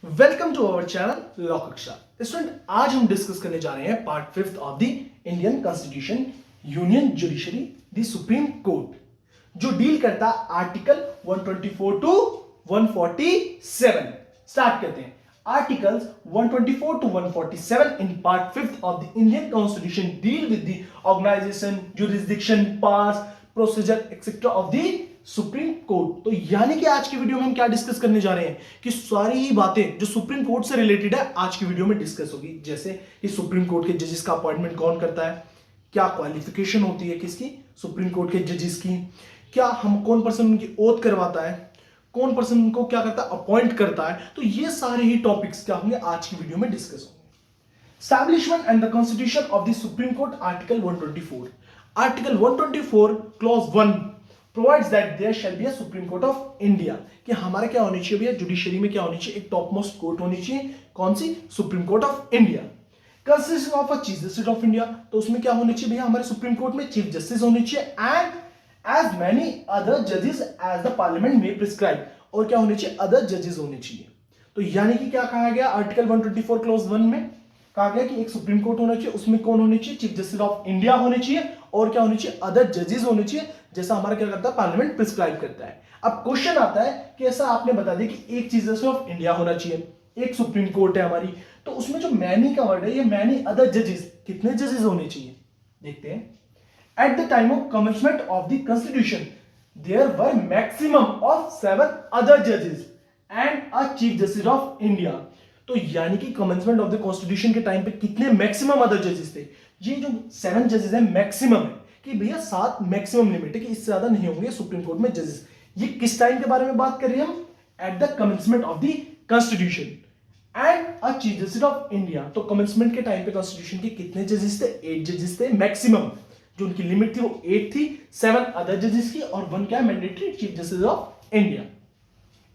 Welcome to our channel law कक्षा। Student, आज हम डिस्कस करने जा रहे हैं part 5 of the Indian constitution union judiciary the supreme court, जो डील करता है आर्टिकल 124 टू 147। स्टार्ट करते हैं। Articles 124 to 147 in part 5 of the Indian constitution deal with the organisation, jurisdiction, powers, procedure etcetera of the supreme court. तो यानी कि आज की वीडियो में हम क्या डिस्कस करने जा रहे हैं कि सारी ही बातें जो सुप्रीम कोर्ट से रिलेटेड है आज की वीडियो में डिस्कस होगी। जैसे कि सुप्रीम कोर्ट के जजेस का अपॉइंटमेंट कौन करता है, क्या क्वालिफिकेशन होती है किसकी, सुप्रीम कोर्ट के जजेस की, क्या हम कौन पर्सन उनकी ओथ करवाता है, कौन पर्सन उनको क्या करता है, अपॉइंट करता है। तो ये सारे ही टॉपिक्स क्या होंगे आज की वीडियो में डिस्कस होंगे। Establishment and the Constitution of the Supreme Court, Article 124. Article 124 Clause 1 provides that there shall be a Supreme Court of India। कि हमारा क्या होनी चाहिए भैया, जुडिशरी में क्या होनी चाहिए, एक टॉप मोस्ट कोर्ट होनी चाहिए। कौन सी? Supreme court of India. Consisting of a chief justice of India, तो उसमें क्या होनी चाहिए भैया, हमारे सुप्रीम कोर्ट में चीफ जस्टिस होनी चाहिए एंड एज मैनी अदर जजेस एज द पार्लियामेंट में प्रिस्क्राइब। और क्या होने चाहिए, अदर जजेस होने चाहिए। तो यानी कि क्या कहा गया आर्टिकल 124 क्लॉज 1 में, कहा गया कि एक सुप्रीम कोर्ट होना चाहिए, उसमें कौन होने चाहिए, चीफ जस्टिस ऑफ इंडिया होने चाहिए और क्या होने चाहिए, अदर जजेस होने चाहिए, जैसा हमारा क्या करता है पार्लियामेंट प्रिस्क्राइब करता है। अब क्वेश्चन आता है कि ऐसा आपने बता दिया कि एक चीफ जस्टिस ऑफ इंडिया होना चाहिए, एक सुप्रीम कोर्ट है हमारी, तो उसमें जो मैनी का वर्ड है, ये मैनी अदर जजेस, कितने जजेस होने चाहिए देखते हैं। At the time of commencement of the constitution there were maximum of 7 other जजेस and a chief justice of India. तो यानी कि कमेंसमेंट ऑफ द कॉन्स्टिट्यूशन के टाइम पे कितने मैक्सिमम अदर जजेस थे, ये जो 7 जजेस है मैक्सिमम है, कि भैया 7 मैक्सिमम लिमिट है कि इससे ज्यादा नहीं होंगे सुप्रीम कोर्ट में जजेस। ये किस टाइम के बारे में बात कर रहे हैं हम, at the commencement of the constitution and a chief justice of India. तो कमेंसमेंट के टाइम पे कॉन्स्टिट्यूशन के कितने जजेस थे, 8 जजेस थे मैक्सिमम, जो उनकी लिमिट थी वो 8 थी, 7 अदर जजेस की और 1 क्या mandatory chief justice of India.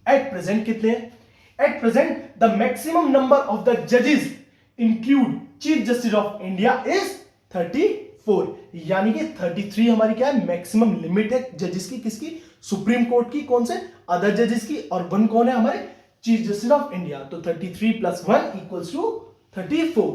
At present कितने हैं, at present the maximum number of the जजेस include chief justice of India is 34। यानी कि 33 हमारी क्या है, मैक्सिमम लिमिट है जजेस की, किसकी, सुप्रीम कोर्ट की, कौन से, अदर जजेस की, और 1 कौन है हमारे, चीफ जस्टिस ऑफ इंडिया। तो 33 plus 1 equals to 34।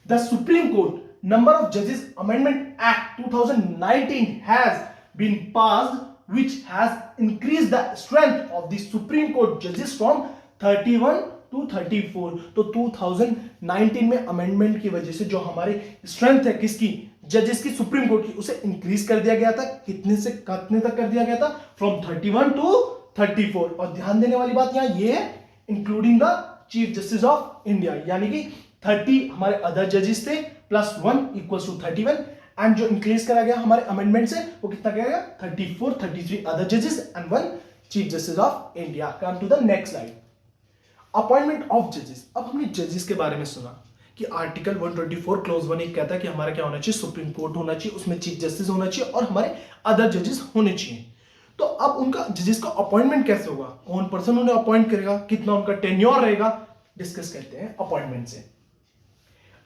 The supreme court number of judges amendment act 2019 has been passed, which has increased the strength of the supreme court judges from 31 to 34। तो 2019 में amendment की वजह से जो हमारे strength है किसकी, जजेस की, सुप्रीम कोर्ट की, उसे इंक्रीज कर दिया गया था। कितने से कितने तक कर दिया गया था, फ्रॉम 31 टू 34। और ध्यान देने वाली बात यहां ये है, including the chief justice of India, यानी कि 30 हमारे अदर जजेस थे प्लस 1 इक्वल्स टू 31, एंड जो इंक्रीज करा गया हमारे अमेंडमेंट से वो कितना गया, 34, 33 अदर जजेस and 1 chief justice of India. Come to the next slide. Appointment of जजेस। अब हमने जजेस के बारे में सुना कि आर्टिकल 124 क्लॉज 1 एक कहता है कि हमारा क्या होना चाहिए, सुप्रीम कोर्ट होना चाहिए, उसमें चीफ जस्टिस होना चाहिए और हमारे अदर जजेस होने चाहिए। तो अब उनका जजेस का अपॉइंटमेंट कैसे होगा, कौन पर्सन उन्हें अपॉइंट करेगा, कितना उनका टेन्योर रहेगा, डिस्कस करते हैं अपॉइंटमेंट से।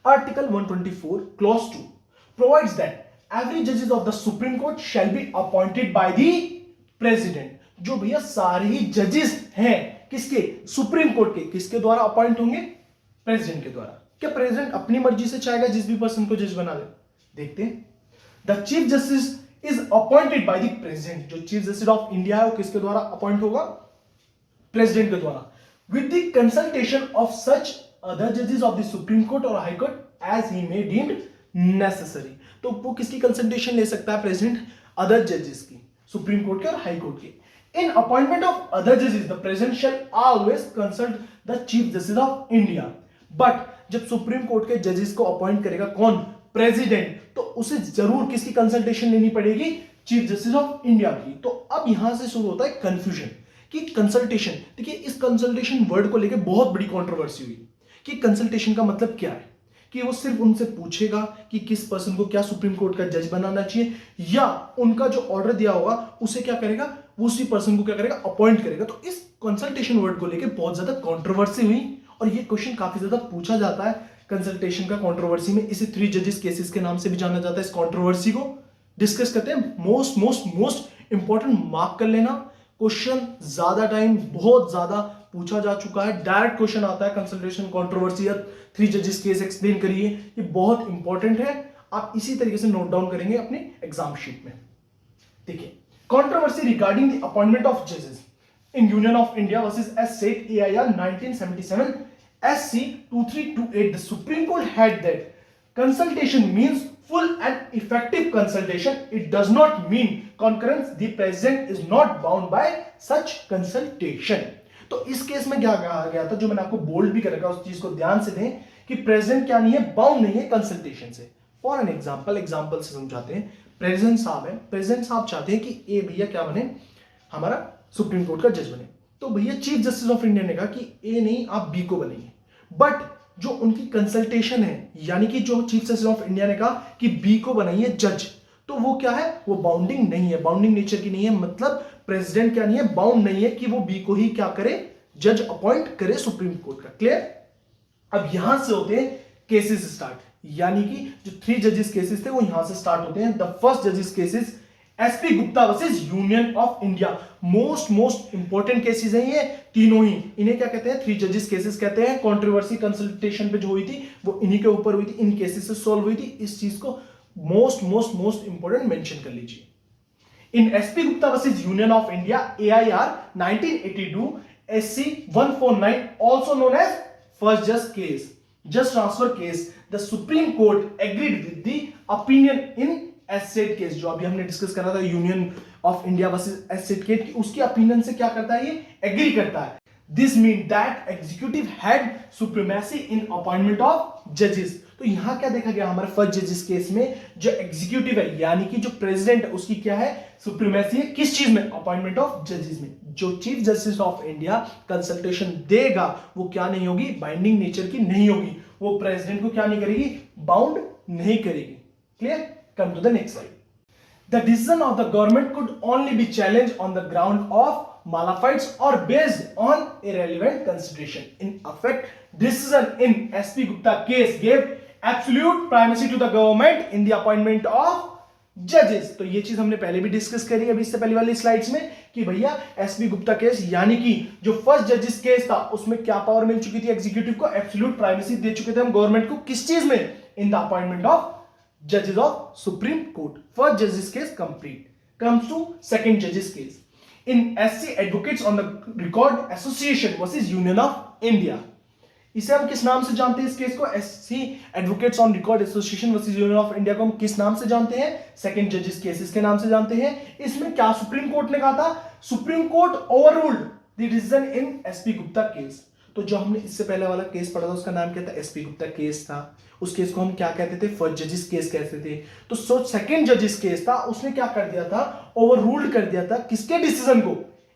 Article 124 Clause 2 provides that every judges of the Supreme Court shall be appointed by the President। जो भैया सारे ही जजेस हैं किसके, सुप्रीम कोर्ट के, किसके द्वारा अपॉइंट होंगे, प्रेसिडेंट के द्वारा। क्या प्रेसिडेंट अपनी मर्जी से चाहेगा जिस भी पर्सन को जज बना दे, देखते हैं। The chief justice is appointed by the president. जो चीफ जस्टिस ऑफ इंडिया है वो किसके द्वारा अपॉइंट होगा, प्रेसिडेंट के द्वारा, with the consultation of such other जजेस ऑफ द सुप्रीम कोर्ट और high court as he may deemed necessary. तो वो किसकी कंसल्टेशन ले सकता है प्रेसिडेंट, अदर जजेस की, सुप्रीम कोर्ट के और हाई कोर्ट के। इन अपॉइंटमेंट ऑफ अदर जजेस the president shell always consult the chief justice of India. But जब सुप्रीम कोर्ट के जजेस को अपॉइंट करेगा कौन, प्रेसिडेंट, तो उसे जरूर किसकी कंसल्टेशन लेनी पड़ेगी, चीफ जस्टिस ऑफ इंडिया की। तो अब यहां से शुरू होता है कंफ्यूजन कि कंसल्टेशन, देखिए इस कंसल्टेशन वर्ड को लेकर बहुत बड़ी कंट्रोवर्सी हुई कि कंसल्टेशन का मतलब क्या है, कि वो सिर्फ उनसे पूछेगा कि किस पर्सन को क्या सुप्रीम कोर्ट का जज बनाना चाहिए, या उनका जो ऑर्डर दिया होगा उसे क्या करेगा, वो उसी पर्सन को क्या करेगा, अपॉइंट करेगा। तो इस कंसल्टेशन वर्ड को लेकर बहुत ज्यादा कंट्रोवर्सी हुई और ये क्वेश्चन काफी ज्यादा पूछा जाता है कंसल्टेशन का कंट्रोवर्सी में। इसे 3 जजेस केसेस के नाम से भी जाना जाता है। इस कंट्रोवर्सी को डिस्कस करते हैं। मोस्ट इंपॉर्टेंट मार्क कर लेना, क्वेश्चन ज्यादा टाइम बहुत ज्यादा पूछा जा चुका है, डायरेक्ट क्वेश्चन आता है, कंसल्टेशन कंट्रोवर्सी या 3 जजेस केस एक्सप्लेन करिए, ये बहुत इंपॉर्टेंट है। आप इसी तरीके से नोट डाउन करेंगे अपने एग्जाम शीट में। देखिए, controversy regarding the appointment of जजेस in union of India versus S Sheth AIR 1977 SC 2328, the Supreme Court had that consultation means full and effective consultation. It does not mean concurrence. The president is not bound by such consultation. तो इस case में क्या कहा गया था, जो मैंने आपको बोल्ड भी कर रखा, उस चीज को ध्यान से दें कि प्रेसिडेंट क्या नहीं है, बाउंड नहीं है कंसल्टेशन से। फॉर एन एग्जांपल से समझाते हैं। प्रेसिडेंट साहब है, प्रेसिडेंट साहब चाहते हैं कि ए भैया क्या बने, हमारा सुप्रीम कोर्ट का जज बने। तो भैया चीफ जस्टिस ऑफ इंडिया ने कहा कि ए नहीं, आप बी को बनेंगे। बट जो उनकी कंसल्टेशन है, यानी कि जो चीफ जस्टिस ऑफ इंडिया ने कहा कि बी को बनाइए जज, तो वो क्या है, वो बाउंडिंग नहीं है, बाउंडिंग नेचर की नहीं है। मतलब प्रेसिडेंट क्या नहीं है, बाउंड नहीं है कि वो बी को ही क्या करे, जज अपॉइंट करे सुप्रीम कोर्ट का। क्लियर? अब यहां से होते हैं केसेस स्टार्ट, यानी कि जो 3 जजेस केसेस थे वो यहां से स्टार्ट होते हैं। द फर्स्ट जजेस cases SP Gupta versus union of India, most important cases हैं ये तीनों ही। इन्हें क्या कहते हैं, 3 जजेस केसेस कहते हैं। कंट्रोवर्सी कंसल्टेशन पे जो हुई थी वो इन्हीं के ऊपर हुई थी, इन केसेस से सॉल्व हुई थी। इस चीज को मोस्ट इंपॉर्टेंट मेंशन कर लीजिए। इन SP Gupta versus union of India AIR 1982 SC 149, also known as first just transfer case, the Supreme Court agreed with the opinion in asset case, जो अभी हमने डिस्कस करा था union of India versus asset case, उसकी opinion से क्या करता है, ये एग्री करता है। This mean that executive had supremacy in appointment of जजेस। तो यहां क्या देखा गया हमारे फर्स्ट जजेस केस में, जो एग्जीक्यूटिव है यानी कि जो प्रेसिडेंट है उसकी क्या है, सुप्रीमेसी है। किस चीज में, अपॉइंटमेंट ऑफ जजेस में। जो chief justice of India consultation देगा वो क्या नहीं होगी, बाइंडिंग नेचर की नहीं होगी, वो प्रेसिडेंट को क्या नहीं करेगी, बाउंड नहीं करेगी। Clear? Come to the next slide. The decision of the government could only be challenged on the ground of malafide or based on irrelevant consideration. In effect, decision in SP Gupta case gave absolute primacy to the government in the appointment of judges. तो ये चीज हमने पहले भी discuss करी अभी इससे पहले वाली स्लाइड्स में कि भैया SP गुप्ता केस यानी कि जो फर्स्ट जजेस केस था उसमें क्या पावर मिल चुकी थी एग्जीक्यूटिव को, एब्सोल्यूट प्राइमेसी दे चुके थे हम गवर्नमेंट को। किस चीज में, in the appointment of judges of Supreme Court. First judges case complete. Comes to second judges case. In SC Advocates on the Record Association versus Union of India. इसे हम किस नाम से जानते हैं इस केस को, SC Advocates on Record Association versus Union of India को हम किस नाम से जानते हैं, सेकंड जजेस केसेस के नाम से जानते हैं। इसमें क्या सुप्रीम कोर्ट ने कहा था, supreme court overruled the decision in SP Gupta case. तो जो हमने इससे पहले वाला केस पढ़ा था उसका नाम क्या था, SP गुप्ता केस था। उस केस को हम क्या कहते थे, फर्स्ट जजेस केस कहते थे। तो सेकंड जजेस केस था, उसने क्या कर दिया था, ओवररूल्ड कर दिया था किसके डिसीजन को,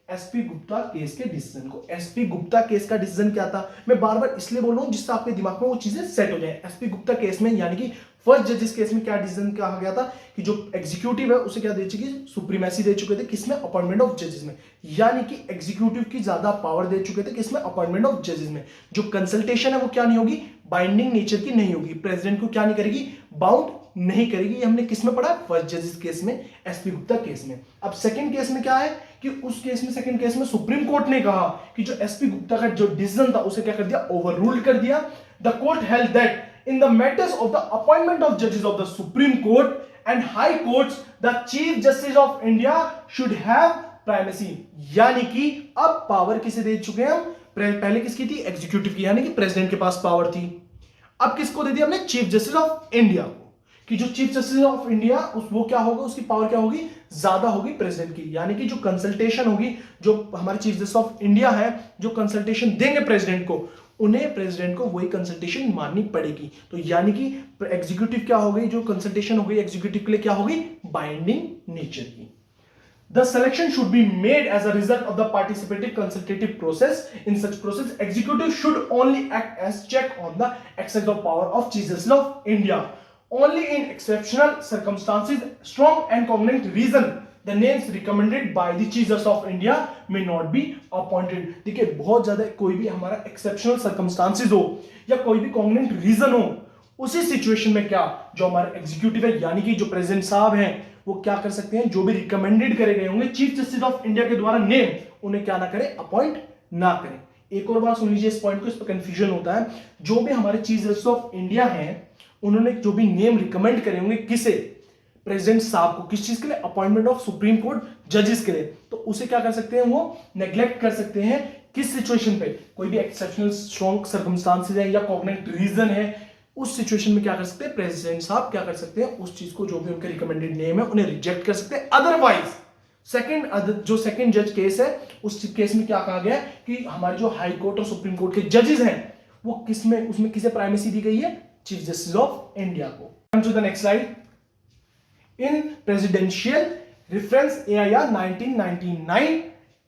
SP गुप्ता केस के डिसीजन को। SP गुप्ता केस का डिसीजन क्या था, मैं बार बार इसलिए बोल रहा हूं जिससे आपके दिमाग में वो चीजें सेट हो जाए। SP गुप्ता केस में यानी कि फर्स्ट जजेस केस में क्या डिसीजन कहा गया था कि जो एग्जीक्यूटिव है उसे क्या दे चुकी, सुप्रीमेसी दे चुके थे किसमें, अपॉइंटमेंट ऑफ जजेस में। यानी कि एग्जीक्यूटिव की ज्यादा पावर दे चुके थे किसमें, अपॉइंटमेंट ऑफ जजेस में। जो कंसल्टेशन है वो क्या नहीं होगी, बाइंडिंग नेचर की नहीं होगी, प्रेसिडेंट को क्या नहीं करेगी, बाउंड नहीं करेगी। ये हमने किस में पढ़ा, फर्स्ट जजेस केस में, SP गुप्ता केस में। अब सेकंड केस में क्या है कि उस केस में, सेकंड केस में सुप्रीम कोर्ट ने कहा कि जो SP गुप्ता का जो डिसीजन था उसे क्या कर दिया, ओवररूल्ड कर दिया। The court held that in the matters of the appointment of judges of the Supreme Court and High Courts, the Chief Justice of India should have primacy. यानी कि अब पावर किसे दे चुके हैं हम, पहले किसकी थी, एग्जीक्यूटिव की, यानी कि प्रेसिडेंट के पास पावर थी। अब किसको दे दिया हमने, चीफ जस्टिस ऑफ इंडिया को, कि जो चीफ जस्टिस ऑफ इंडिया वो क्या होगा, उसकी पावर क्या होगी, ज्यादा होगी प्रेसिडेंट की। यानी कि जो कंसल्टेशन होगी, जो हमारे चीफ जस्टिस ऑफ इंडिया है जो कंसल्टेशन देंगे प्रेसिडेंट को, उन्हें प्रेसिडेंट को वही कंसल्टेशन माननी पड़ेगी। तो यानी कि एग्जीक्यूटिव क्या हो गई, जो कंसल्टेशन हो गई एग्जीक्यूटिव के लिए क्या होगी, बाइंडिंग नेचर की। The selection should be made as a result of the participative consultative process. In such process, executive should only act as check on the excess of power of Chief Justice of India. Only in exceptional circumstances, strong and cogent reason, the names recommended by the Chief Justice of India may not be appointed. देखिए बहुत ज्यादा कोई भी हमारा exceptional circumstances हो या कोई भी cogent reason हो, उसी सिचुएशन में क्या, जो हमारे एग्जीक्यूटिव है यानी कि जो प्रेसिडेंट साहब हैं वो क्या कर सकते हैं, जो भी रिकमेंडेड करे गए होंगे चीफ जस्टिस ऑफ इंडिया के द्वारा नेम, उन्हें क्या ना करें, अपॉइंट ना करें। एक और बात सुन लीजिए इस पॉइंट को, इस पर कंफ्यूजन होता है। जो भी हमारे चीफ जस्टिस ऑफ इंडिया हैं, उन्होंने जो भी नेम रिकमेंड करे होंगे किसे, प्रेसिडेंट साहब को, किस चीज के लिए, अपॉइंटमेंट ऑफ सुप्रीम कोर्ट जजेस के लिए, तो उसे क्या कर सकते हैं, वो नेग्लेक्ट कर सकते हैं। किस सिचुएशन पे, कोई भी एक्सेप्शनल स्ट्रॉन्ग सर्कमस्टांसेस है या कॉग्निट रीजन है, उस सिचुएशन में क्या कर सकते हैं, प्रेसिडेंट साहब क्या कर सकते हैं, उस चीज को, जो भी उनके रिकमेंडेड नेम है, उन्हें रिजेक्ट कर सकते हैं। अदरवाइज सेकंड जज केस है, उस केस में क्या कहा गया है कि हमारे जो हाई कोर्ट और सुप्रीम कोर्ट के जजेस हैं, वो किसमें, उसमें किसे प्राइमेसी दी गई है, चीफ जस्टिस ऑफ इंडिया को। Come to the next slide. In presidential reference AIR 1999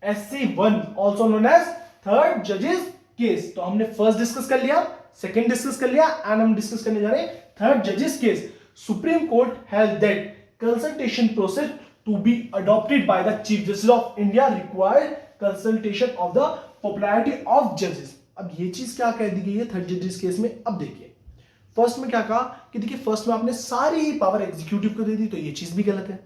SC1 also known as third जजेस केस, तो हमने फर्स्ट डिस्कस कर लिया, सेकंड डिस्कस कर लिया, एंड हम डिस्कस करने जा रहे हैं थर्ड जजेस case. Supreme court held that consultation process to be adopted by the chief justice of India required consultation of the popularity of जजेस। अब ये चीज क्या कह दी गई है थर्ड जजेस केस में। अब देखिए फर्स्ट में क्या कहा कि देखिए फर्स्ट में आपने सारी पावर एग्जीक्यूटिव को दे दी, तो ये चीज भी गलत है।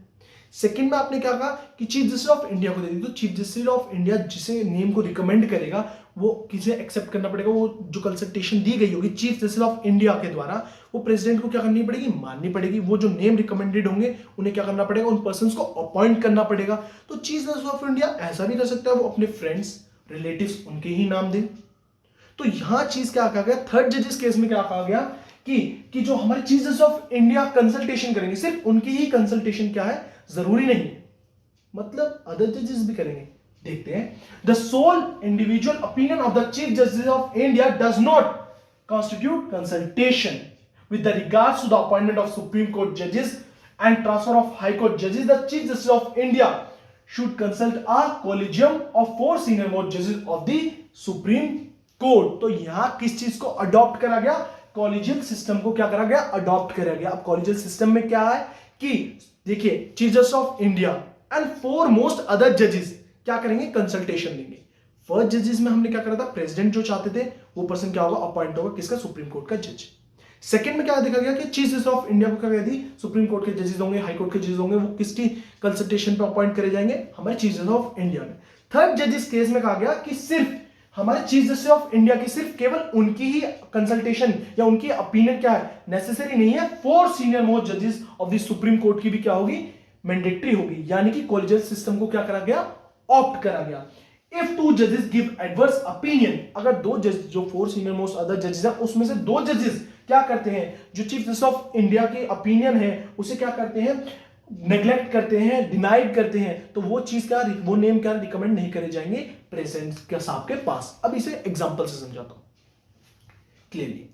सेकंड में आपने क्या कहा कि चीफ जस्टिस ऑफ इंडिया को दे दी, तो चीफ जस्टिस ऑफ इंडिया जिसे नेम को रिकमेंड करेगा वो किसे एक्सेप्ट करना पड़ेगा, वो जो कंसल्टेशन दी गई होगी चीफ जस्टिस ऑफ इंडिया के द्वारा, वो प्रेसिडेंट को क्या करनी पड़ेगी, माननी पड़ेगी। वो जो नेम रिकमेंडेड होंगे उन्हें क्या करना पड़ेगा, उन पर्संस को अपॉइंट करना पड़ेगा। तो चीफ जस्टिस ऑफ इंडिया ऐसा भी कर सकता है, वो अपने फ्रेंड्स रिलेटिव्स उनके ही नाम दे। तो यहां चीज क्या कहा गया, थर्ड जजेस केस में क्या कहा गया कि जो हमारे chief justice of India consultation करेंगे, सिर्फ उनकी ही कंसल्टेशन क्या है, जरूरी नहीं है, मतलब अदर जजेस भी करेंगे। देखते हैं, the soul individual opinion of the chief justice of India does not constitute consultation with the regards to the appointment of supreme court जजेस and transfer of high court जजेस। The chief justice of India should consult a collegium of 4 senior most जजेस of the supreme court. तो यहां किस चीज को adopt करा गया, कॉलेजियल सिस्टम को क्या करा गया, अडॉप्ट करा गया। अब कॉलेजियल सिस्टम में क्या है कि देखिए chief justice of India and 4 most other जजेस क्या करेंगे, कंसल्टेशन देंगे। फर्स्ट जजेस में हमने क्या करा था, प्रेसिडेंट जो चाहते थे वो पर्सन क्या होगा, अपॉइंट होगा किसका, सुप्रीम कोर्ट का जज। सेकंड में क्या देखा गया कि चीफ जस्टिस ऑफ इंडिया को क्या कह दी, सुप्रीम कोर्ट के जजेस होंगे, हाई कोर्ट के जजेस होंगे, वो किसकी कंसल्टेशन पे अपॉइंट करे जाएंगे, हमारे चीफ जस्टिस ऑफ इंडिया में। थर्ड जजेस केस में कहा गया कि सिर्फ हमारे चीफ जस्टिस ऑफ इंडिया की सिर्फ केवल उनकी ही कंसल्टेशन या उनकी ओपिनियन क्या है, नेसेसरी नहीं है, 4 सीनियर मोस्ट जजेस ऑफ द सुप्रीम कोर्ट की भी क्या होगी, मैंडेटरी होगी। यानी कि कॉलेजियल सिस्टम को क्या करा गया, ऑप्ट करा गया। इफ 2 जजेस गिव एडवर्स ओपिनियन, अगर 2 जज, जो 4 सीनियर मोस्ट अदर जजेस हैं उसमें से 2 जजेस क्या करते हैं, जो चीफ जस्टिस ऑफ इंडिया के ओपिनियन है उसे क्या करते हैं, नेग्लेक्ट करते हैं, डिनाइड करते हैं, तो वो चीज क्या, वो नेम क्या रिकमेंड नहीं करे जाएंगे प्रेसिडेंट के साहब के पास। अब इसे एग्जांपल से समझाता हूं clearly.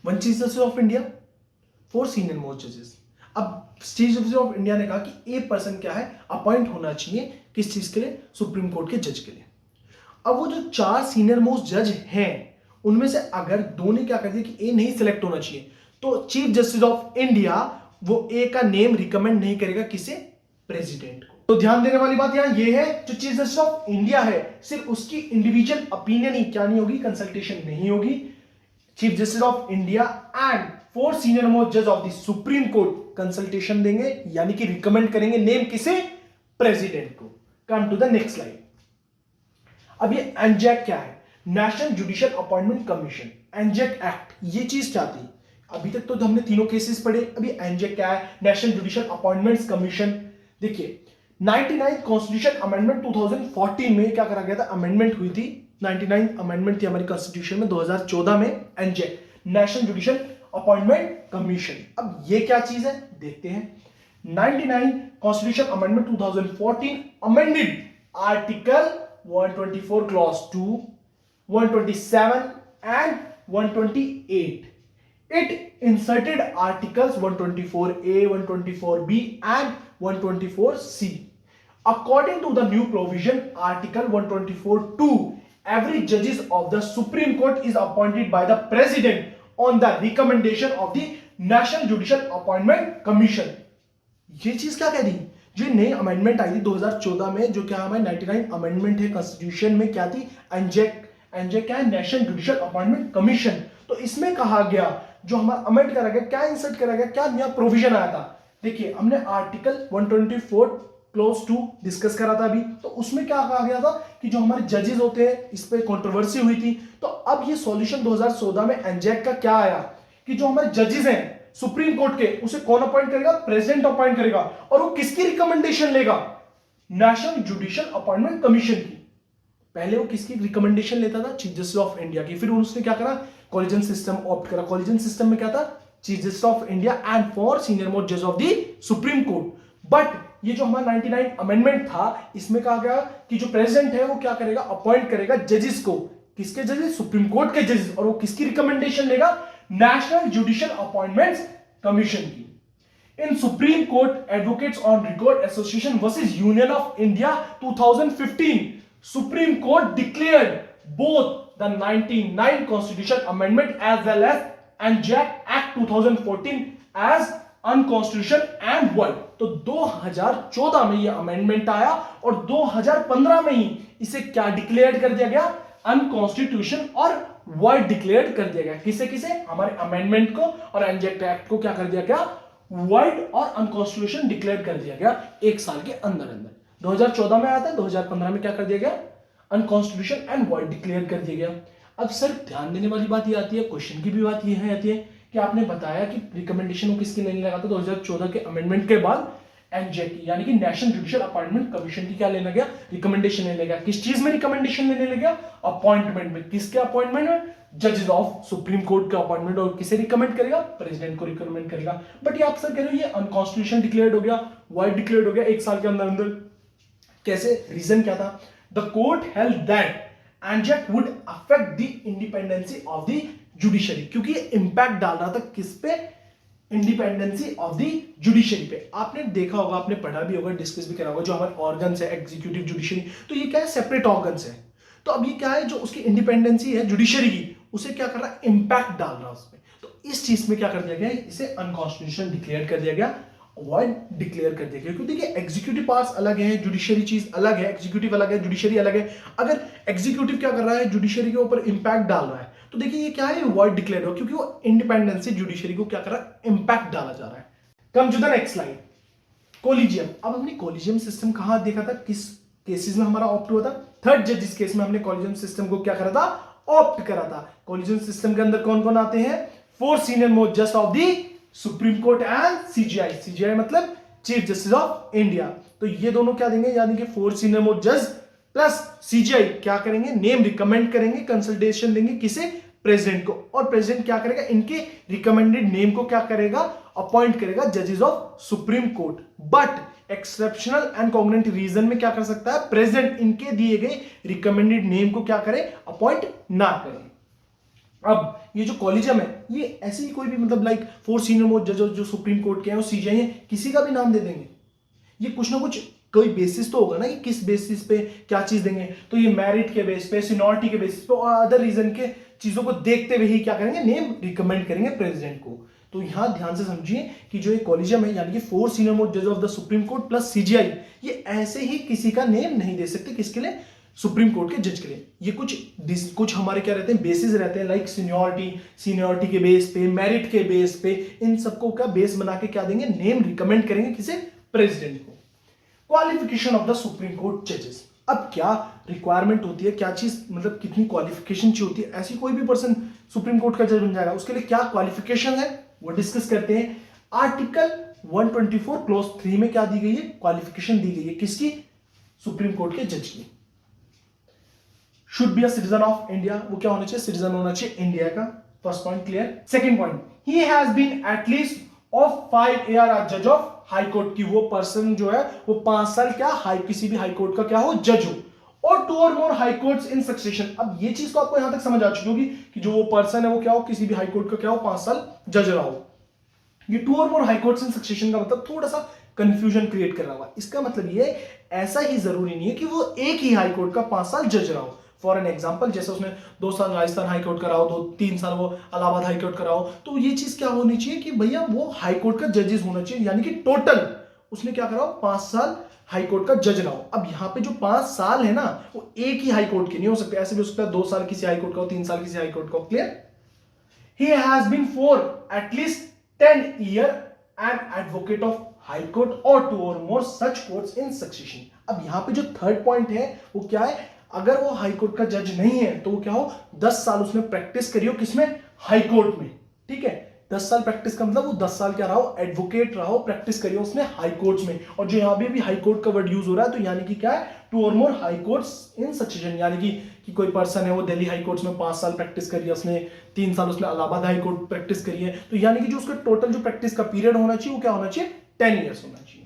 1 chief justice of India, 4 senior most जजेस। अब चीफ जस्टिस ऑफ इंडिया ने कहा कि एक पर्सन क्या है, अपॉइंट होना चाहिए किस चीज के लिए, सुप्रीम कोर्ट के जज के लिए। अब वो जो 4 सीनियर मोस्ट जज हैं उनमें से अगर 2 ने क्या कर दिया कि ए नहीं सिलेक्ट होना चाहिए, तो चीफ जस्टिस ऑफ इंडिया वो ए का नेम रिकमेंड नहीं करेगा किसे, प्रेसिडेंट को। तो ध्यान देने वाली बात यहां ये है, जो चीफ जस्टिस ऑफ इंडिया है सिर्फ उसकी इंडिविजुअल ओपिनियन ही क्या नहीं होगी, कंसल्टेशन नहीं होगी। Chief justice of India and 4 senior most जज of the supreme court consultation देंगे, यानी कि रिकमेंड करेंगे नेम किसे, प्रेसिडेंट को। Come to the next slide. अब ये एनजैक क्या है, national judicial appointment commission, NJAC act, ये चीज क्या थी, अभी तक तो हमने तीनों केसेस पढ़े, अभी एनजैक क्या है, नेशनल जुडिशियल अपॉइंटमेंट्स कमीशन। देखिए 99 कॉन्स्टिट्यूशन अमेंडमेंट 2014 में क्या करा गया था, अमेंडमेंट हुई थी, 99 अमेंडमेंट थी हमारी कॉन्स्टिट्यूशन में 2014 में, एनजैक नेशनल जुडिशियल अपॉइंटमेंट कमीशन। अब ये क्या चीज है देखते हैं। 99 constitution amendment 2014 amended article 124 clause 2, 127 and 128. It inserted articles 124A, 124B and 124C. According to the new provision, article 124(2), every judges of the Supreme Court is appointed by the President on the recommendation of the National Judicial Appointment Commission. ये चीज क्या कह दी, जो नई amendment आई थी 2014 में, जो क्या हमारी 99 अमेंडमेंट है कॉन्स्टिट्यूशन में, क्या थी, एनजैक। एनजैक क्या है, नेशनल जुडिशियल अपॉइंटमेंट कमीशन। तो इसमें कहा गया, जो हमारा अमेंड करा गया, क्या इंसर्ट करा गया, क्या नया प्रोविजन आया था, देखिए हमने आर्टिकल 124 क्लोज 2 डिस्कस करा था अभी, तो उसमें क्या कहा गया था कि जो हमारे जजेस होते हैं इस पे कंट्रोवर्सी हुई थी। तो अब ये सॉल्यूशन 2014 में एनजेक का क्या आया कि जो हमारे जजेस हैं सुप्रीम कोर्ट के, उसे कौन अपॉइंट करेगा? प्रेसिडेंट अपॉइंट करेगा। और वो किसकी रिकमेंडेशन लेगा? नेशनल जुडिशियल अपॉइंटमेंट कमीशन की। पहले वो किसकी रिकमेंडेशन लेता था? चीफ जस्टिस ऑफ इंडिया की। फिर उसने क्या करा? कॉलेजियम सिस्टम ऑप्ट करा। कॉलेजियम सिस्टम में क्या था? Chief justice of India and 4 senior most जज of the supreme court. But ये जो हमारा 99 अमेंडमेंट था, इसमें कहा गया कि जो प्रेसिडेंट है वो क्या करेगा? अपॉइंट करेगा जजेस को। किसके जजेस? सुप्रीम कोर्ट के जजेस। और वो किसकी रिकमेंडेशन लेगा? नेशनल जुडिशियल अपॉइंटमेंट्स कमीशन की। In Supreme Court Advocates on Record Association versus Union of India 2015, Supreme Court declared both the 99 Constitution Amendment as well as ANJAC Act 2014 as unconstitutional and void। तो 2014 में ये amendment आया और 2015 में ही इसे क्या declare कर दिया गया? अनकॉन्स्टिट्यूशन और वॉइड डिक्लेयर कर दिया गया। किसे किसे? हमारे अमेंडमेंट को और एनजेक एक्ट को क्या कर दिया गया? वाइड और अनकॉन्स्टिट्यूशन डिक्लेयर कर दिया गया एक साल के अंदर अंदर। 2014 में आया था, 2015 में क्या कर दिया गया? अनकॉन्स्टिट्यूशन एंड वाइड डिक्लेयर कर दिया गया। अब सर ध्यान देने वाली बात ये आती है, क्वेश्चन की भी बात ये आती है कि आपने बताया कि रिकमेंडेशन को किसकी लेने लगा था 2014 के अमेंडमेंट के बाद? एनजेक की, यानी कि नेशनल जुडिशियल अपॉइंटमेंट कमीशन की क्या लेना गया? रिकमेंडेशन लेने गया। किस चीज में रिकमेंडेशन लेने गया? अपॉइंटमेंट में। किसके अपॉइंटमेंट में? जजेस ऑफ सुप्रीम कोर्ट का अपॉइंटमेंट। और किसे रिकमेंड करेगा? प्रेसिडेंट को रिकमेंड करेगा। बट ये आप सर कह रहे हो ये अनकॉन्स्टिट्यूशन डिक्लेयर्ड हो गया, वाइड डिक्लेयर्ड हो गया एक साल के अंदर अंदर। कैसे? रीजन क्या था? The court held that NJAC would affect the independency of the judiciary, क्योंकि ये इंपैक्ट डाल रहा था किस पे? इंडिपेंडेंसी ऑफ द जुडिशरी पे। आपने देखा होगा, आपने पढ़ा भी होगा, डिस्कस भी करा होगा, जो हमारे ऑर्गन्स है एग्जीक्यूटिव, जुडिशरी, तो ये क्या है? सेपरेट ऑर्गन्स है। तो अब ये क्या है? जो उसकी इंडिपेंडेंसी है जुडिशरी की, उसे क्या कर रहा है? इंपैक्ट डाल रहा है उसमें। तो इस चीज में क्या कर दिया गया? इसे अनकॉन्स्टिट्यूशनल डिक्लेयर कर दिया गया, वॉइड डिक्लेयर कर दिया गया। क्योंकि देखिए एग्जीक्यूटिव पार्ट्स अलग है, जुडिशरी चीज अलग है, एग्जीक्यूटिव अलग है, जुडिशरी अलग है। अगर एग्जीक्यूटिव क्या कर रहा है? जुडिशरी के ऊपर इंपैक्ट डाल रहा है, तो देखिए ये क्या है? वॉइड डिक्लेयर हो, क्योंकि वो इंडिपेंडेंसी जुडिशरी को क्या कर रहा है? इंपैक्ट डाला जा रहा है। Come to the next slide, collegium. अब हमने कोलिजियम सिस्टम कहां देखा था? किस केसेस में हमारा ऑप्ट हुआ था? थर्ड जजिस केस में हमने कोलिजियम सिस्टम को क्या करा था? ऑप्ट करा था। कोलिजियम सिस्टम के अंदर कौन कौन आते हैं? 4 सीनियर मोस्ट जज of the supreme court and CGI. CGI मतलब चीफ जस्टिस ऑफ इंडिया। तो ये दोनों क्या देंगे? यानी कि 4 सीनियर मोस्ट जज प्लस सीजीआई क्या करेंगे? नेम रिकमेंड करेंगे, कंसल्टेशन देंगे किसे? प्रेसिडेंट को। और प्रेसिडेंट क्या करेगा? इनके रिकमेंडेड नेम को क्या करेगा? अपॉइंट करेगा जजेस of supreme court. But exceptional and cognizant reason में क्या कर सकता है? प्रेसिडेंट इनके दिए गए रिकमेंडेड नेम को क्या करे? अपॉइंट ना करे। अब ये जो कॉलेजियम है, ये ऐसे ही कोई भी मतलब लाइक 4 सीनियर मोस्ट जज जो सुप्रीम कोर्ट के हैं और सीजीआई है, किसी का भी नाम दे देंगे? ये कुछ ना कुछ कोई बेसिस तो होगा ना कि किस बेसिस पे क्या चीज देंगे। तो ये मेरिट के बेस पे, सीनियरिटी के बेसिस पे और अदर रीजन के चीजों को देखते हुए ही क्या करेंगे? नेम रिकमेंड करेंगे प्रेसिडेंट को। तो यहां ध्यान से समझिए कि जो ये कॉलेजियम है यानी कि 4 सीनियर मोस्ट जज of the supreme court plus CGI, ये ऐसे ही किसी का नेम नहीं दे सकते। किसके लिए? सुप्रीम कोर्ट के जज के लिए। ये कुछ हमारे क्या रहते हैं? बेसिस रहते हैं, लाइक सीनियरिटी के बेस पे, मेरिट के बेस पे, इन सबको का बेस बना के क्या देंगे? नेम रिकमेंड करेंगे किसे? प्रेसिडेंट को। Qualification of the supreme court जजेस। अब क्या रिक्वायरमेंट होती है? क्या चीज मतलब कितनी क्वालिफिकेशन चाहिए होती है? ऐसी कोई भी पर्सन सुप्रीम कोर्ट का जज बन जाएगा, उसके लिए क्या क्वालिफिकेशन है वो डिस्कस करते हैं। आर्टिकल 124 क्लोज 3 में क्या दी गई है? क्वालिफिकेशन दी गई है किसकी? सुप्रीम कोर्ट के जज की। Should be a citizen of India, वो क्या होना चाहिए? सिटीजन होना चाहिए इंडिया का। First point clear. Second point, he has been at least of 5 year a जज ऑफ हाई कोर्ट की। वो पर्सन जो है वो 5 साल क्या किसी भी हाई कोर्ट का क्या हो? जज हो। और 2 और मोर हाई कोर्ट्स इन सक्सेशन। अब ये चीज तो आपको यहां तक समझ आ चुकी होगी कि जो वो पर्सन है वो क्या हो? किसी भी हाई कोर्ट का क्या हो? 5 साल जज रहा हो। ये 2 और मोर हाई कोर्ट्स इन सक्सेशन का मतलब थोड़ा सा कंफ्यूजन क्रिएट कर रहा होगा। इसका मतलब ये ऐसा ही जरूरी नहीं है कि वो एक ही हाई कोर्ट का 5 साल जज रहा हो। फॉर एन एग्जाम्पल, जैसे उसने 2 साल राजस्थान हाईकोर्ट का रहा हो, 3 साल वो इलाहाबाद हाईकोर्ट का रहा हो, तो ये चीज क्या होनी चाहिए कि भैया वो हाईकोर्ट का जजेस होना चाहिए, यानी कि टोटल उसने क्या करा हो? 5 साल हाईकोर्ट का जज रहा हो। अब यहाँ पे जो 5 साल है ना, वो एक ही हाईकोर्ट के नहीं हो सकते, ऐसे भी हो सकता है 2 साल किसी हाईकोर्ट का हो, 3 साल किसी हाईकोर्ट का हो। Clear? He has been for at least 10 years an advocate of high court और 2 और मोर सच कोर्ट्स इन सक्सेशन। अब यहां पे जो थर्ड पॉइंट है वो क्या है, अगर वो हाई कोर्ट का जज नहीं है तो वो क्या हो, 10 साल उसने प्रैक्टिस करी हो किसमें, हाई कोर्ट में, ठीक है। 10 साल प्रैक्टिस का मतलब वो 10 साल क्या रहा हो, एडवोकेट रहा हो, प्रैक्टिस करी हो उसने हाई कोर्ट्स में। और जो यहां भी हाई कोर्ट का वर्ड यूज हो रहा है तो यानी कि क्या है, 2 और मोर हाई कोर्ट्स इन सक्सेशन, यानी कि कोई पर्सन है वो दिल्ली हाई कोर्ट्स में 5 साल प्रैक्टिस करी है उसने, 3 साल उसने इलाहाबाद हाई कोर्ट प्रैक्टिस करी है, तो यानी कि जो उसका टोटल जो प्रैक्टिस का पीरियड होना चाहिए वो क्या होना चाहिए, 10 ईयर्स होना चाहिए।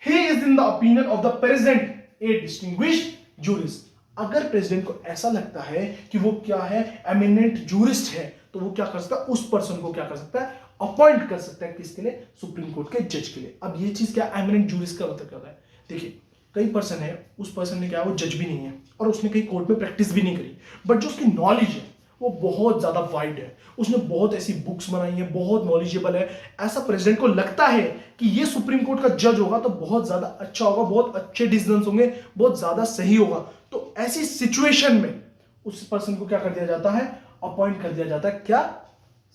He is in the opinion of the president a distinguished jurist। अगर प्रेसिडेंट को ऐसा लगता है कि वो क्या है, एमिनेंट जूरिस्ट है, तो वो क्या कर सकता है, उस पर्सन को क्या कर सकता है, अपॉइंट कर सकता है किसके लिए, सुप्रीम कोर्ट के जज के लिए। अब ये चीज क्या, एमिनेंट जूरिस्ट का मतलब क्या होता है, देखिए कई पर्सन है, उस पर्सन ने क्या, वो जज भी नहीं है और उसने कहीं कोर्ट में प्रैक्टिस भी नहीं करी, बट जो उसकी नॉलेज है वो बहुत ज्यादा वाइड है, उसने बहुत ऐसी बुक्स बनाई है, बहुत नॉलेजेबल है, ऐसा प्रेसिडेंट को लगता है कि ये सुप्रीम कोर्ट का जज होगा तो बहुत ज्यादा अच्छा होगा, बहुत अच्छे डिसीजंस होंगे, बहुत ज्यादा सही होगा, तो ऐसी सिचुएशन में उस पर्सन को क्या कर दिया जाता है, अपॉइंट कर दिया जाता है, क्या,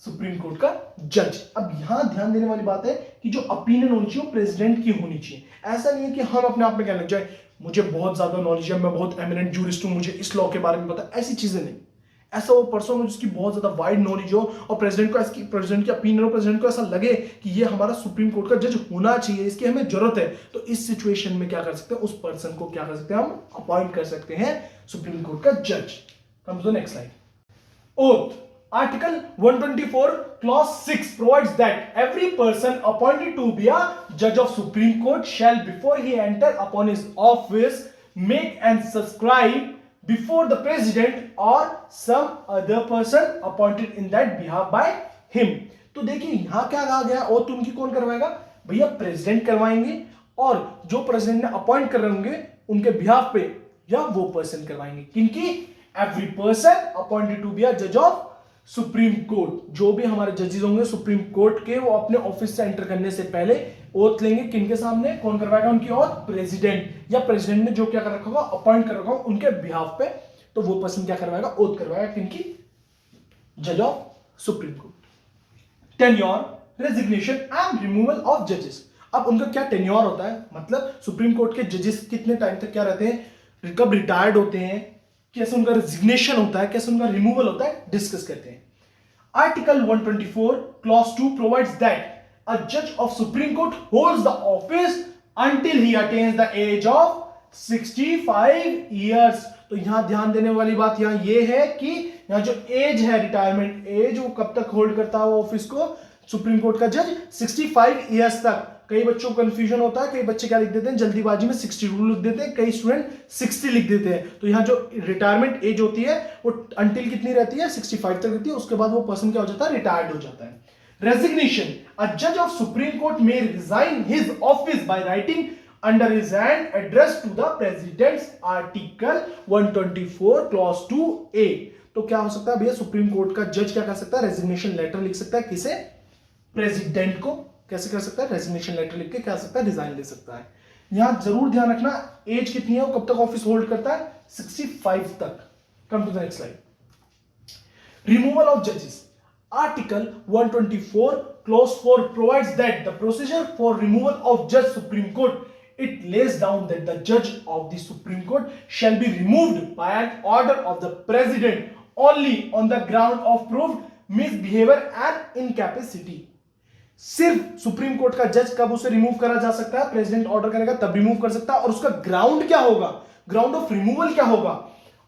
सुप्रीम कोर्ट का जज। अब यहां ध्यान देने वाली बात है कि जो ओपिनियन होनी चाहिए वो प्रेसिडेंट की होनी चाहिए। ऐसा नहीं है कि हम अपने आप में कहने लग जाए मुझे बहुत ज्यादा नॉलेज है, मैं बहुत एमिनेंट जूरिस्ट हूं, मुझे इस लॉ के बारे में पता है, ऐसी चीजें नहीं। ऐसा वो पर्सन हो जिसकी बहुत ज्यादा वाइड नॉलेज हो और प्रेसिडेंट की ओपिनियन हो, प्रेसिडेंट को ऐसा लगे कि ये हमारा सुप्रीम कोर्ट का जज होना चाहिए, इसकी हमें जरूरत है, तो इस सिचुएशन में क्या कर सकते हैं, उस पर्सन को क्या कर सकते हैं, हम अपॉइंट कर सकते हैं सुप्रीम कोर्ट का जज। Come to the next slide. Oath. Article 124 clause 6 provides that every person appointed to be a judge of Supreme Court shall before he enter upon his office make and subscribe before the president or some other person appointed in that behalf by him। तो देखिए यहां क्या कहा गया, oath उनकी कौन करवाएगा, भैया प्रेसिडेंट करवाएंगे, और जो प्रेसिडेंट ने अपॉइंट कर रहे होंगे उनके बिहाफ पे या वो पर्सन करवाएंगे, किनकी, every person appointed to be a जज ऑफ सुप्रीम कोर्ट। जो भी हमारे जजेस होंगे सुप्रीम कोर्ट के, वो अपने ऑफिस से एंटर करने से पहले ओथ लेंगे, किनके सामने, कौन करवाएगा उनकी ओथ, प्रेसिडेंट, या प्रेसिडेंट ने जो क्या कर रखा होगा, अपॉइंट कर रखा होगा उनके बिहाफ पे, तो वो पर्सन क्या करवाएगा, ओथ करवाएगा, किनकी, जज of supreme court. Tenure, resignation and removal of जजेस। अब उनका क्या टेन्योर होता है, मतलब सुप्रीम कोर्ट के जजेस कितने टाइम तक क्या रहते हैं, कब रिटायर्ड होते हैं, कैसे उनका रेजिग्नेशन होता है, कैसे उनका रिमूवल होता है, डिस्कस करते हैं। Article 124 clause 2 provides that a जज of supreme court holds the office until he attains the age of 65 years. तो यहां ध्यान देने वाली बात यहां ये है कि यहां जो एज है, रिटायरमेंट एज, वो कब तक होल्ड करता है ऑफिस को, सुप्रीम कोर्ट का जज, 65 इयर्स तक। कई बच्चों को कंफ्यूजन होता है, कई बच्चे क्या लिख देते हैं जल्दीबाजी में 62 लिख देते हैं, कई स्टूडेंट 60 लिख देते हैं। तो यहाँ जो रिटायरमेंट एज होती है वो अंटिल कितनी रहती है, 65 तक रहती है, उसके बाद वो पर्सन क्या हो जाता है, रिटायर्ड हो जाता है। रेजिग्नेशन, अ जज of supreme court may resign his office by writing under his hand address to the presidents, article 124 clause 2A। तो क्या हो सकता है भैया, सुप्रीम कोर्ट का जज क्या कर सकता है, रेजिग्नेशन लेटर लिख सकता है, किसे, प्रेसिडेंट को। कैसे कर सकता है, रेजिग्नेशन लेटर लिख के क्या सकता है, रिजाइन ले सकता है। यहां जरूर ध्यान रखना एज कितनी है, वो कब तक ऑफिस होल्ड करता है, 65 तक। कम to the next slide. Removal of जजेस, article 124 clause 4 provides that the procedure for removal of जज supreme court it less down that the जज of the supreme court shall be removed by N order of the president only on the ground of proved misbehaviour and incapacity. सिर्फ supreme court का जज कब उसे remove करा जा सकता है, प्रेसिडेंट ऑर्डर करेगा तब रिमूव कर सकता है, और उसका ग्राउंड क्या होगा, ग्राउंड ऑफ रिमूवल क्या होगा,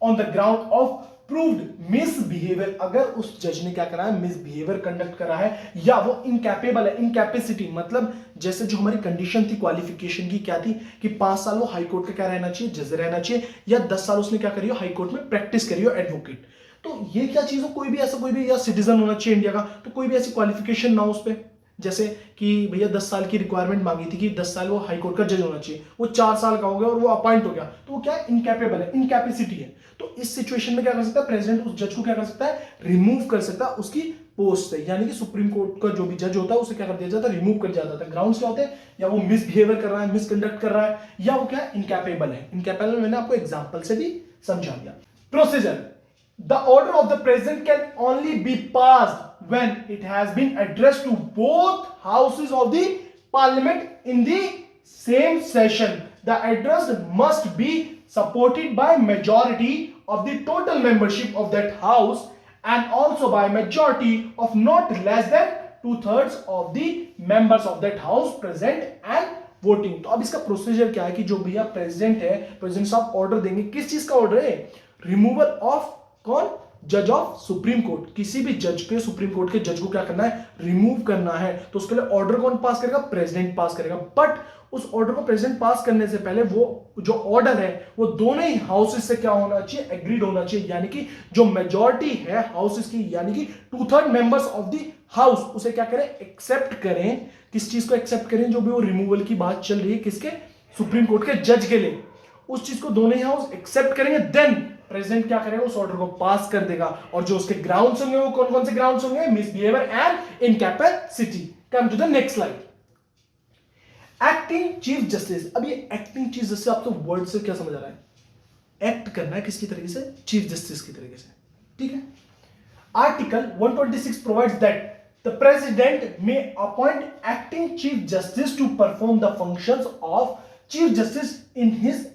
on the ground of proved misbehaviour. अगर उस जज ने क्या करा है, मिसबिहेवियर कंडक्ट करा है, या वो इनकैपेबल है, इनकैपेसिटी मतलब जैसे जो हमारी कंडीशन थी क्वालिफिकेशन की क्या थी, कि 5 साल वो हाई कोर्ट का क्या रहना चाहिए, जज रहना चाहिए, या 10 साल उसने क्या करी हो, हाई कोर्ट में प्रैक्टिस करी हो, एडवोकेट। तो ये क्या चीज हो, कोई भी ऐसा, कोई भी या सिटीजन होना चाहिए इंडिया का, तो कोई भी ऐसी क्वालिफिकेशन ना हो उस पर, जैसे कि भैया 10 साल की रिक्वायरमेंट मांगी थी कि 10 साल वो हाई कोर्ट का जज होना चाहिए, वो 4 साल का हो गया और वो अपॉइंट हो गया, तो वो क्या है, इनकैपेबल है, इनकैपेसिटी है। तो इस सिचुएशन में क्या कर सकता है, प्रेसिडेंट उस जज को क्या कर सकता है, रिमूव कर सकता है उसकी पोस्ट से, यानी कि सुप्रीम कोर्ट का जो भी जज होता है उसे क्या कर दिया जाता है, रिमूव कर दिया जाता है। ग्राउंड्स क्या होते हैं, या वो मिसबिहेवियर कर रहा है, मिसकंडक्ट कर रहा है, या वो क्या है, इनकैपेबल है। इनकैपेबल मैंने आपको एग्जांपल से भी समझा दिया। Procedure, the order of the president can only be passed when it has been addressed to both houses of the Parliament in the same session. The address must be supported by majority of the total membership of that house and also by majority of not less than 2/3 of the members of that house present and voting. तो अब इसका procedure क्या है कि जो भैया president है, president साहब ऑर्डर देंगे, किस चीज का ऑर्डर है? रिमूवल ऑफ कौन? जज ऑफ सुप्रीम कोर्ट। किसी भी जज पे, सुप्रीम कोर्ट के जज को क्या करना है? रिमूव करना है। तो उसके लिए ऑर्डर कौन पास करेगा? प्रेसिडेंट पास करेगा। बट उस ऑर्डर को प्रेसिडेंट पास करने से पहले वो जो ऑर्डर है वो दोनों ही हाउसेस से क्या होना चाहिए? एग्रीड होना चाहिए। यानी कि जो मेजॉरिटी है हाउसेस की, यानी कि 2/3 मेंबर्स ऑफ द हाउस उसे क्या करें? एक्सेप्ट करें। किस चीज को एक्सेप्ट करें? जो भी वो रिमूवल की बात चल रही है, किसके? सुप्रीम कोर्ट के जज के लिए। उस चीज को दोनों ही हाउस एक्सेप्ट करेंगे, देन प्रेसिडेंट क्या करेगा? उस ऑर्डर को पास कर देगा। और जो उसके ग्राउंड्स होंगे वो कौन कौन से ग्राउंड्स होंगे? Misbehaviour and incapacity. Come to the next slide. Acting chief justice. अब ये एक्टिंग चीफ जस्टिस आपको वर्ड से क्या समझ आ रहा है? एक्ट करना है किसकी तरीके से? चीफ जस्टिस की तरीके से। ठीक है। Article 126 provides that the president may appoint acting chief justice to perform the functions of chief justice in his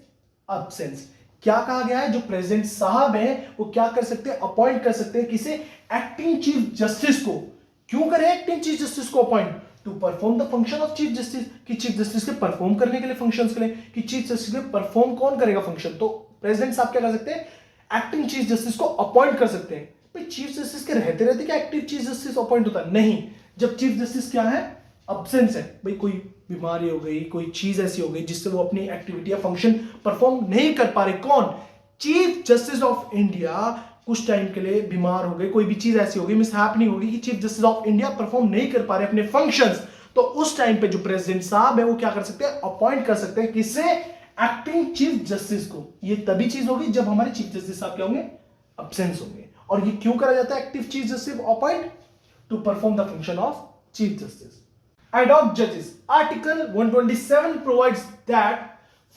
absence. क्या कहा गया है? जो प्रेसिडेंट साहब हैं वो क्या कर सकते हैं? अपॉइंट कर सकते हैं किसे? एक्टिंग चीफ जस्टिस को। क्यों करें एक्टिंग चीफ जस्टिस को appoint? To perform the function of chief justice, कि चीफ जस्टिस के परफॉर्म करने के लिए, फंक्शंस के लिए, कि चीफ जस्टिस के परफॉर्म कौन करेगा फंक्शन? तो प्रेसिडेंट साहब क्या कर सकते हैं? एक्टिंग चीफ जस्टिस को अपॉइंट कर सकते हैं। भाई चीफ जस्टिस के रहते रहते क्या एक्टिव चीफ जस्टिस अपॉइंट होता है? नहीं। जब चीफ जस्टिस क्या है? अब्सेंस है। भाई कोई बीमारी हो गई, कोई चीज ऐसी हो गई जिससे वो अपनी एक्टिविटी या फंक्शन परफॉर्म नहीं कर पा रहे, कौन? चीफ जस्टिस ऑफ इंडिया कुछ टाइम के लिए बीमार हो गए, कोई भी चीज ऐसी होगी, मिसहैपनिंग होगी कि chief justice of India perform नहीं कर पा रहे अपने फंक्शंस, तो उस टाइम पे जो प्रेसिडेंट साहब है वो क्या कर सकते हैं? अपॉइंट कर सकते हैं किससे? एक्टिंग चीफ जस्टिस को। ये तभी चीज होगी जब हमारे चीफ जस्टिस साहब क्या होंगे? अब्सेंस होंगे। और ये क्यों करा जाता है active chief justice appoint? To perform the function of chief justice. Ad-hoc judges. Article 127 provides that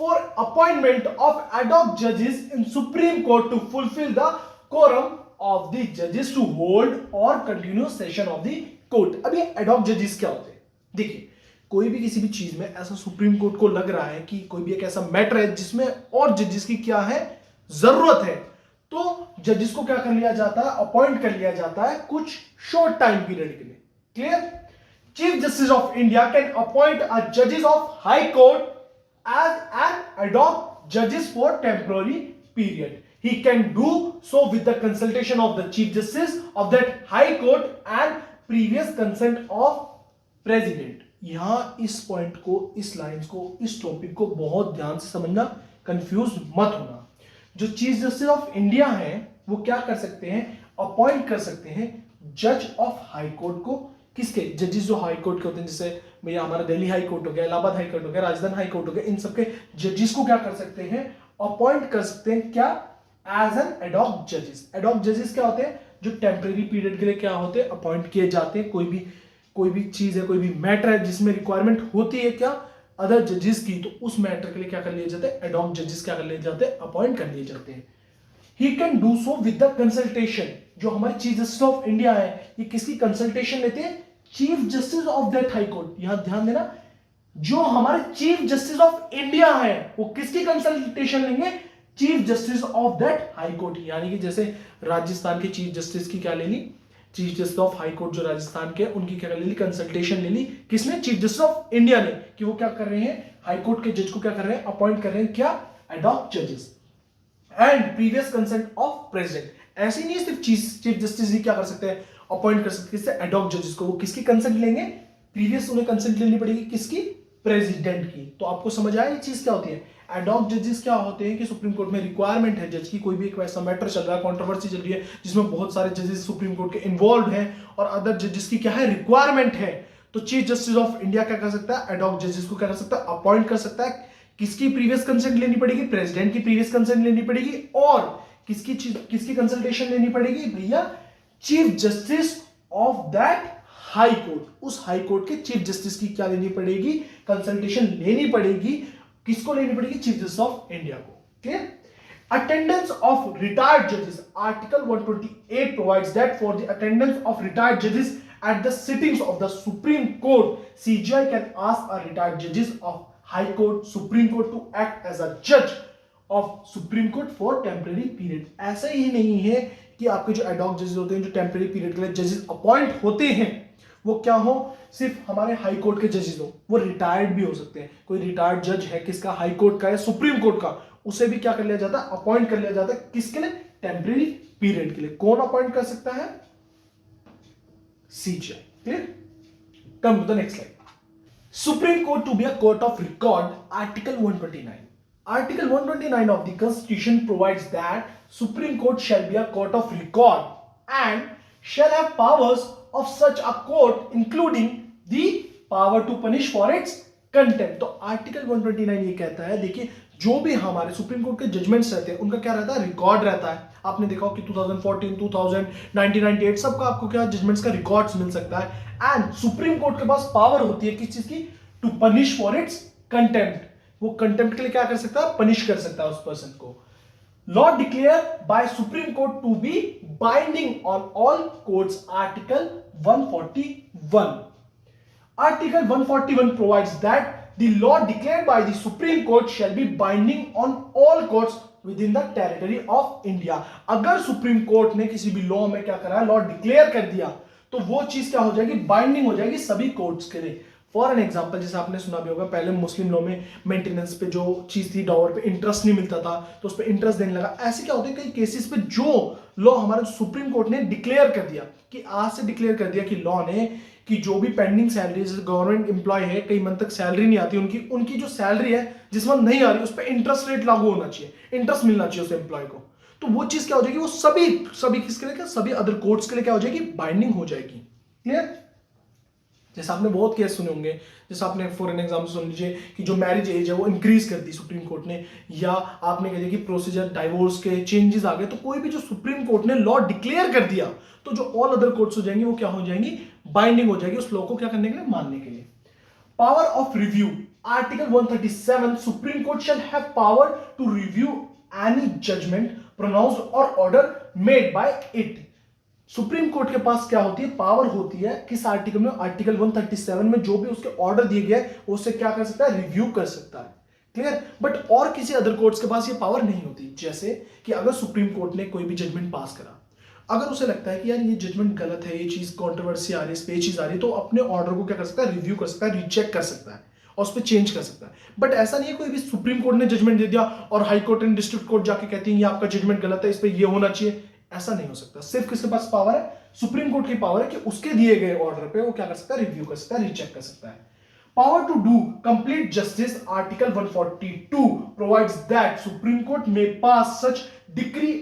for appointment of ad-hoc judges in Supreme Court to fulfill the quorum of the judges to hold or continue session of the court. अब ये ad-hoc judges क्या होते हैं? देखिए, कोई भी किसी भी चीज में ऐसा सुप्रीम कोर्ट को लग रहा है कि कोई भी एक ऐसा मैटर है जिसमें और जजेस की क्या है? जरूरत है, तो जजेस को क्या कर लिया जाता है? अपॉइंट कर लिया जाता है कुछ शॉर्ट टाइम पीरियड के लिए। Clear? Chief Justice of India can appoint a judges of High Court as an ad hoc judges for temporary period. He can do so with the consultation of the Chief Justice of that High Court and previous consent of President. यहां इस point को, इस lines को, इस topic को बहुत ध्यान से समझना, कंफ्यूज मत होना। जो चीफ जस्टिस ऑफ इंडिया है वो क्या कर सकते हैं? अपॉइंट कर सकते हैं जज ऑफ हाई कोर्ट को। किसके? जजेस जो हाई कोर्ट के होते हैं, जैसे भैया हमारा दिल्ली हाई कोर्ट हो गया, इलाहाबाद हाई कोर्ट हो गया, राजस्थान हाई कोर्ट हो गया, इन सबके जजेस को क्या कर सकते हैं? अपॉइंट कर सकते हैं। क्या? एज एन एडॉक जजेस। एडॉक जजेस क्या होते हैं? जो टेम्परेरी पीरियड के लिए क्या होते हैं? अपॉइंट किए जाते हैं। कोई भी चीज है, कोई भी मैटर है जिसमें रिक्वायरमेंट होती है क्या? अदर जजेस की, तो उस मैटर के लिए क्या कर लिए जाते हैं? एडॉक जजेस क्या कर लिए जाते हैं? अपॉइंट कर लिए जाते हैं। He can do so with the consultation. जो हमारे चीफ जस्टिस ऑफ इंडिया है, ये किसकी कंसल्टेशन लेते हैं? Chief justice of that high court. यहां ध्यान देना, जो हमारे चीफ जस्टिस ऑफ इंडिया है वो किसकी कंसल्टेशन लेंगे? Chief justice of that high court. यानी कि जैसे राजस्थान के चीफ जस्टिस की क्या ले ली? Chief justice of high court जो राजस्थान के, उनकी क्या ले ली? कंसल्टेशन ले ली। किसने? चीफ जस्टिस ऑफ इंडिया ने, कि वो क्या कर रहे हैं? हाई कोर्ट के जज को क्या कर रहे हैं? अपॉइंट कर रहे हैं। क्या? एडॉक जजेस and previous consent of president. ऐसे नहीं सिर्फ चीफ जस्टिस ही क्या कर सकते हैं? अपॉइंट कर सकते हैं एडॉक जजेस को। वो किसकी कंसेंट लेंगे? प्रीवियस उन्हें कंसेंट लेनी पड़ेगी किसकी? प्रेसिडेंट की। तो आपको समझ आया ये चीज क्या होती है? एडॉक जजेस क्या होते हैं कि सुप्रीम कोर्ट में रिक्वायरमेंट है जज की, कोई भी एक वैसा मैटर चल रहा है, कंट्रोवर्सी चल रही है जिसमें बहुत सारे जजेस सुप्रीम कोर्ट के इन्वॉल्व हैं और अदर जजेस की क्या है? रिक्वायरमेंट है, तो चीफ जस्टिस ऑफ इंडिया क्या कर सकता है? एडॉक जजेस को क्या कर सकता है? अपॉइंट कर सकता है। किसकी प्रीवियस कंसेंट लेनी पड़ेगी? प्रेसिडेंट की प्रीवियस कंसेंट लेनी पड़ेगी। और किसकी कंसल्टेशन लेनी पड़ेगी? भैया chief justice of that high court. उस हाई कोर्ट के चीफ जस्टिस की क्या लेनी पड़ेगी? कंसल्टेशन लेनी पड़ेगी। किसको लेनी पड़ेगी? चीफ जस्टिस ऑफ इंडिया को। क्लियर? अटेंडेंस ऑफ रिटायर्ड जजेस। Article 128 provides that for the attendance of retired जजेस at the sittings of the Supreme Court, CJI can ask a retired judges of High Court, Supreme Court to act as a judge of Supreme Court for temporary period. ऐसा ही नहीं है कि आपके जो ad hoc जजेस होते हैं, जो टेम्पररी पीरियड के लिए जजेस अपॉइंट होते हैं, वो क्या हो, सिर्फ हमारे हाई कोर्ट के जजेस हो, वो रिटायर्ड भी हो सकते हैं। कोई रिटायर्ड जज है किसका, हाई कोर्ट का या सुप्रीम कोर्ट का, उसे भी क्या कर लिया जाता है, अपॉइंट कर लिया जाता है। किसके लिए, टेम्पररी पीरियड के लिए। कौन अपॉइंट कर सकता है, CJI. Clear, come to the next slide. Supreme court to be a court of record, article 129। Article 129 of the Constitution provides that Supreme Court shall be a court of record and shall have powers of such a court, including the power to punish for its contempt. तो article 129 ये कहता है, देखिए जो भी हमारे supreme court के judgements रहते हैं उनका क्या रहता है, रिकॉर्ड रहता है। आपने देखा हो कि 2014, 2000, 1998 सबका आपको क्या जजमेंट्स का रिकॉर्ड्स मिल सकता है। एंड सुप्रीम कोर्ट के पास पावर होती है किस चीज की, to punish for its contempt. वो कंटेम्प्ट के लिए क्या कर सकता है, पनिश कर सकता है उस पर्सन को। Law declare by supreme court to be binding on all courts, article 141। Article 141 provides that the law declared by the supreme court shall be binding on all courts within the territory of India. अगर supreme court ने किसी भी law में क्या करा है, law declare कर दिया, तो वो चीज क्या हो जाएगी, बाइंडिंग हो जाएगी सभी कोर्ट्स के लिए। फॉर एन एग्जाम्पल, जैसे आपने सुना भी होगा, पहले मुस्लिम लॉ में मेंटेनेंस पे जो चीज थी, डॉवर पे इंटरेस्ट नहीं मिलता था, तो उस पर इंटरेस्ट देने लगा। ऐसे क्या होता है कई केसेस पे जो लॉ हमारे सुप्रीम कोर्ट ने डिक्लेयर कर दिया, कि आज से डिक्लेयर कर दिया कि लॉ ने कि जो भी पेंडिंग सैलरी, जैसे गवर्नमेंट एम्प्लॉय है, कई मंथ तक सैलरी नहीं आती उनकी जो सैलरी है जिस मंथ नहीं आ रही, उस पर इंटरेस्ट रेट लागू होना चाहिए, इंटरेस्ट मिलना चाहिए उस एम्प्लॉय को। तो वो चीज क्या हो जाएगी, वो सभी किसके लिए, क्या सभी अदर कोर्ट्स के लिए क्या हो जाएगी, बाइंडिंग हो जाएगी। क्लियर, जैसे आपने बहुत केस सुने होंगे, जैसे आपने फॉर एन एग्जाम्पल सुन लीजिए कि जो मैरिज एज है वो इंक्रीज कर दी सुप्रीम कोर्ट ने, या आपने कह दिया कि प्रोसीजर डाइवोर्स के चेंजेस आ गए। तो कोई भी जो सुप्रीम कोर्ट ने लॉ डिक्लेयर कर दिया, तो जो ऑल अदर कोर्ट्स हो जाएंगी वो क्या हो जाएंगी, बाइंडिंग हो जाएगी उस लॉ को क्या करने के लिए, मानने के लिए। Power of review, article 137, supreme court shall have power to review any judgment pronounced or order made by it. Supreme court के पास क्या होती है, पावर होती है, किस आर्टिकल में, आर्टिकल 137 में, जो भी उसके ऑर्डर दिए गए उससे क्या कर सकता है, रिव्यू कर सकता है। क्लियर, बट और किसी अदर कोर्ट्स के पास ये पावर नहीं होती। जैसे कि अगर सुप्रीम कोर्ट ने कोई भी जजमेंट पास करा, अगर उसे लगता है कि यार ये जजमेंट गलत है, ये चीज कॉन्ट्रोवर्सी आ रही है, इस पे ये चीज आ रही है, तो अपने ऑर्डर को क्या कर सकता है, रिव्यू कर सकता है, रीचेक कर सकता है और उस पर चेंज कर सकता है। बट ऐसा नहीं है कोई भी सुप्रीम कोर्ट ने जजमेंट दे दिया और high court and district court जाके कहती है ये आपका जजमेंट गलत है, इस पर ये होना चाहिए, ऐसा नहीं हो सकता। सिर्फ किसके पास पावर है, सुप्रीम कोर्ट की पावर है कि उसके दिए गए ऑर्डर पे वो क्या कर सकता है, रिव्यू कर सकता है, रीचेक कर सकता है। Power to do complete justice, article 142 provides that supreme court may pass such decree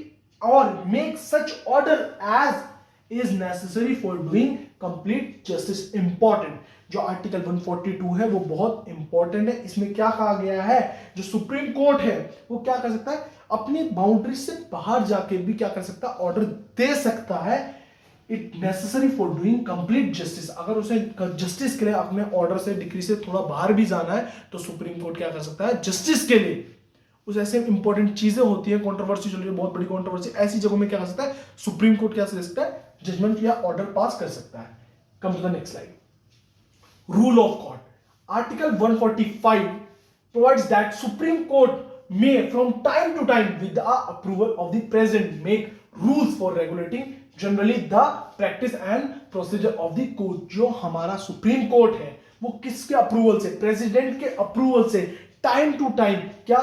और make such order as is necessary for doing complete justice. Important जो आर्टिकल 142 है वो बहुत इंपॉर्टेंट है। इसमें क्या कहा गया है, जो सुप्रीम कोर्ट है वो क्या कर सकता है, अपनी बाउंड्री से बाहर जाके भी क्या कर सकता है, ऑर्डर दे सकता है। It necessary for doing complete justice, अगर उसे जस्टिस के लिए अपने ऑर्डर से, डिक्री से थोड़ा बाहर भी जाना है, तो सुप्रीम कोर्ट क्या कर सकता है, जस्टिस के लिए उस ऐसे इंपॉर्टेंट चीजें होती है, कंट्रोवर्सी चल रही है, बहुत बड़ी कंट्रोवर्सी, ऐसी जगहों में क्या कर सकता है, सुप्रीम कोर्ट क्या कर सकता है, जजमेंट या ऑर्डर पास कर सकता है। Come to the next slide. Rule of court, article 145 provides that Supreme Court may from time to time with the approval of the president make rules for regulating generally the practice and procedure of the court। जो हमारा supreme court है वो किसके approval से, president के approval से time to time क्या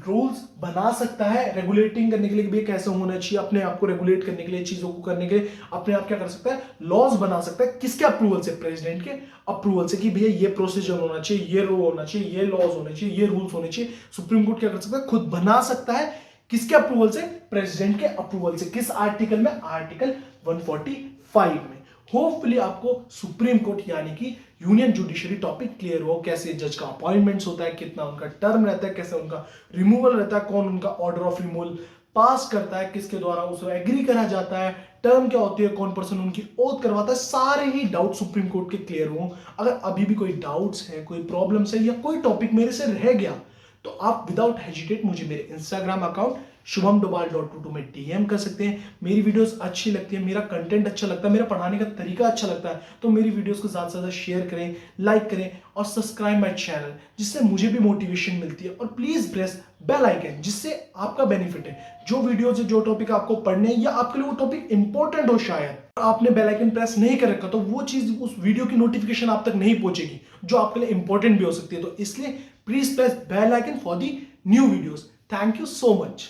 rules बना सकता है, रेगुलेटिंग करने के लिए भी कैसे होना चाहिए, अपने आप को रेगुलेट करने के लिए, चीजों को करने के लिए अपने आप क्या कर सकता है, लॉज बना सकता है। किसके अप्रूवल से, प्रेसिडेंट के अप्रूवल से, कि भैया ये प्रोसीजर होना चाहिए, ये रो होना चाहिए, ये लॉज होने चाहिए, ये रूल्स होने चाहिए। सुप्रीम कोर्ट क्या कर सकता है, खुद बना सकता है। किसके अप्रूवल से, प्रेसिडेंट के अप्रूवल से। किस आर्टिकल में, आर्टिकल 145 में। होपफुली आपको सुप्रीम कोर्ट यानी कि यूनियन जुडिशरी टॉपिक क्लियर हो, कैसे जज का अपॉइंटमेंट्स होता है, कितना उनका टर्म रहता है, कैसे उनका रिमूवल रहता है, कौन उनका ऑर्डर ऑफ रिमूवल पास करता है, किसके द्वारा उसको एग्री करा जाता है, टर्म क्या होती है, कौन पर्सन उनकी ओथ करवाता है, सारे ही डाउट सुप्रीम कोर्ट के क्लियर हो। अगर अभी भी कोई डाउट्स है, कोई प्रॉब्लम्स है या कोई टॉपिक मेरे से रह गया, तो आप विदाउट हेजिटेट मुझे मेरे इंस्टाग्राम अकाउंट shubhamdobal.22 में DM कर सकते हैं। मेरी वीडियोस अच्छी लगती है, मेरा कंटेंट अच्छा लगता है, मेरा पढ़ाने का तरीका अच्छा लगता है, तो मेरी वीडियोस को ज़्यादा से ज़्यादा शेयर करें, लाइक करें और सब्सक्राइब माई चैनल, जिससे मुझे भी मोटिवेशन मिलती है। और प्लीज़ प्रेस बेल आइकन, जिससे आपका बेनिफिट है। जो वीडियोस है, जो टॉपिक आपको पढ़ने हैं या आपके लिए वो टॉपिक इंपॉर्टेंट हो, शायद आपने बेल आइकन प्रेस नहीं कर रखा, तो वो चीज़, उस वीडियो की नोटिफिकेशन आप तक नहीं पहुंचेगी, जो आपके लिए इंपॉर्टेंट भी हो सकती है। तो इसलिए please press bell icon for the new videos. Thank you so much.